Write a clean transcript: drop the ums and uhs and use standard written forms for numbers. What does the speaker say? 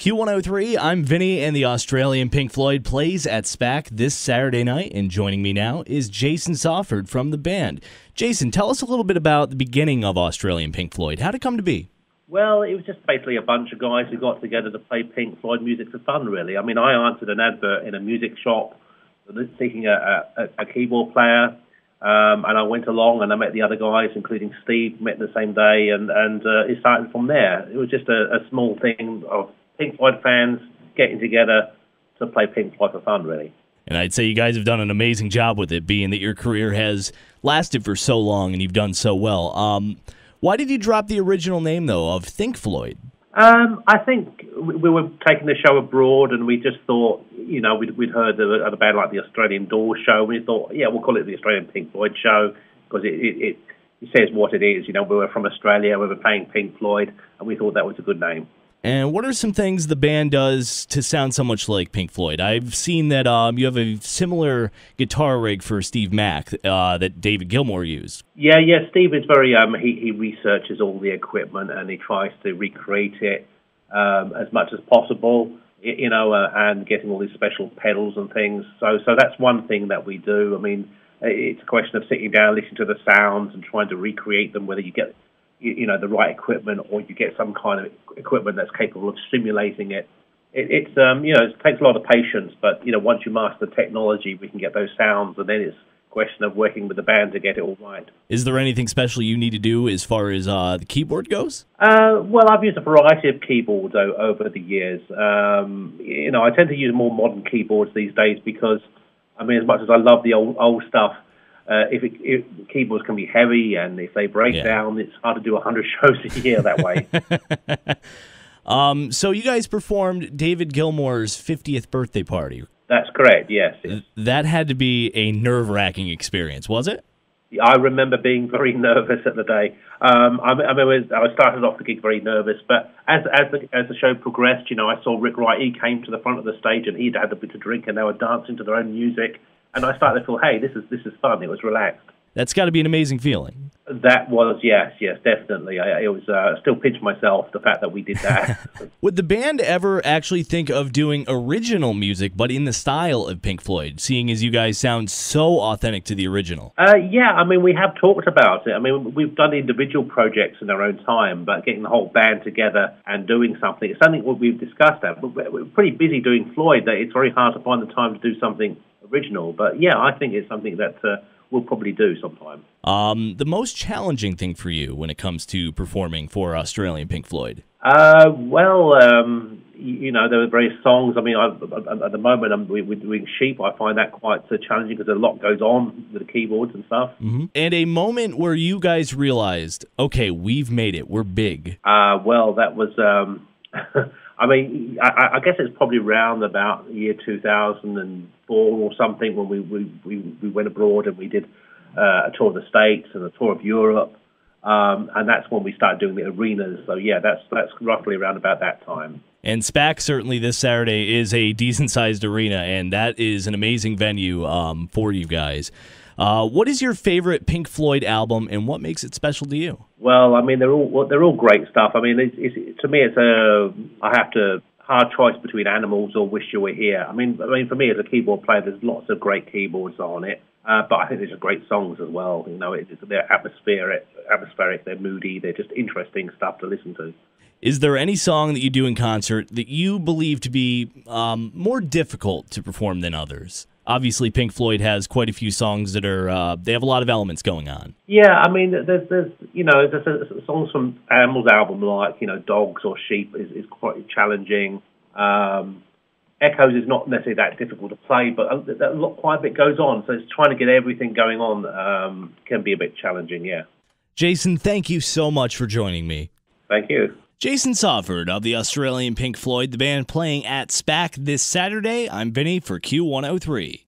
Q103, I'm Vinny, and the Australian Pink Floyd plays at SPAC this Saturday night, and joining me now is Jason Sawford from the band. Jason, tell us a little bit about the beginning of Australian Pink Floyd. How'd it come to be? Well, it was just basically a bunch of guys who got together to play Pink Floyd music for fun, really. I mean, I answered an advert in a music shop seeking a keyboard player, and I went along and I met the other guys, including Steve, met the same day, and it started from there. It was just a small thing of Pink Floyd fans getting together to play Pink Floyd for fun, really. And I'd say you guys have done an amazing job with it, being that your career has lasted for so long and you've done so well. Why did you drop the original name, though, of Think Floyd? I think we were taking the show abroad, and we just thought, we'd heard of a band like the Australian Doors show. We thought, yeah, we'll call it the Australian Pink Floyd show, because it says what it is. We were from Australia, we were playing Pink Floyd, and we thought that was a good name. And what are some things the band does to sound so much like Pink Floyd? I've seen that you have a similar guitar rig for Steve Mac that David Gilmours used. Yeah, Steve is very, he researches all the equipment and he tries to recreate it as much as possible, and getting all these special pedals and things. So that's one thing that we do. I mean, it's a question of sitting down, listening to the sounds and trying to recreate them, whether you get the right equipment, or you get some kind of equipment that's capable of simulating it. It takes a lot of patience, but, once you master the technology, we can get those sounds, and then it's a question of working with the band to get it all right. Is there anything special you need to do as far as the keyboard goes? Well, I've used a variety of keyboards over the years. I tend to use more modern keyboards these days because, as much as I love the old stuff, if keyboards can be heavy, and if they break down, it's hard to do 100 shows a year that way. So you guys performed David Gilmours' 50th birthday party. That's correct, yes. That had to be a nerve-wracking experience, was it? I remember being very nervous at the day. I started off the gig very nervous, but as the show progressed, I saw Rick Wright. He came to the front of the stage, and he'd had a bit to drink, and they were dancing to their own music. And I started to feel, hey, this is fun. It was relaxed. That's got to be an amazing feeling. That was, yes, definitely. I still pinch myself, the fact that we did that. Would the band ever actually think of doing original music, but in the style of Pink Floyd, seeing as you guys sound so authentic to the original? Yeah, we have talked about it. We've done individual projects in our own time, but getting the whole band together and doing something, it's something we've discussed that. We're pretty busy doing Floyd, that it's very hard to find the time to do something original. But yeah, I think it's something that we'll probably do sometime. The most challenging thing for you when it comes to performing for Australian Pink Floyd? There are various songs. At the moment, we're doing Sheep. I find that quite challenging because a lot goes on with the keyboards and stuff. Mm-hmm. And a moment where you guys realized, okay, we've made it. We're big. Well, that was... I guess it's probably around about the year 2004 or something when we went abroad and we did a tour of the States and a tour of Europe, and that's when we started doing the arenas. So yeah, that's roughly around about that time. And SPAC certainly this Saturday is a decent-sized arena, and that is an amazing venue for you guys. What is your favorite Pink Floyd album, and what makes it special to you? Well, they're all great stuff. To me, it's a hard choice between Animals or Wish You Were Here. For me as a keyboard player, there's lots of great keyboards on it, but I think there's great songs as well. They're atmospheric, they're moody, they're just interesting stuff to listen to. Is there any song that you do in concert that you believe to be more difficult to perform than others? Obviously, Pink Floyd has quite a few songs that are they have a lot of elements going on. Yeah, there's songs from Animals album like Dogs or Sheep is quite challenging. Echoes is not necessarily that difficult to play, but quite a bit goes on. So it's trying to get everything going on can be a bit challenging. Yeah. Jason, thank you so much for joining me. Thank you. Jason Sawford of the Australian Pink Floyd, the band playing at SPAC this Saturday. I'm Vinny for Q103.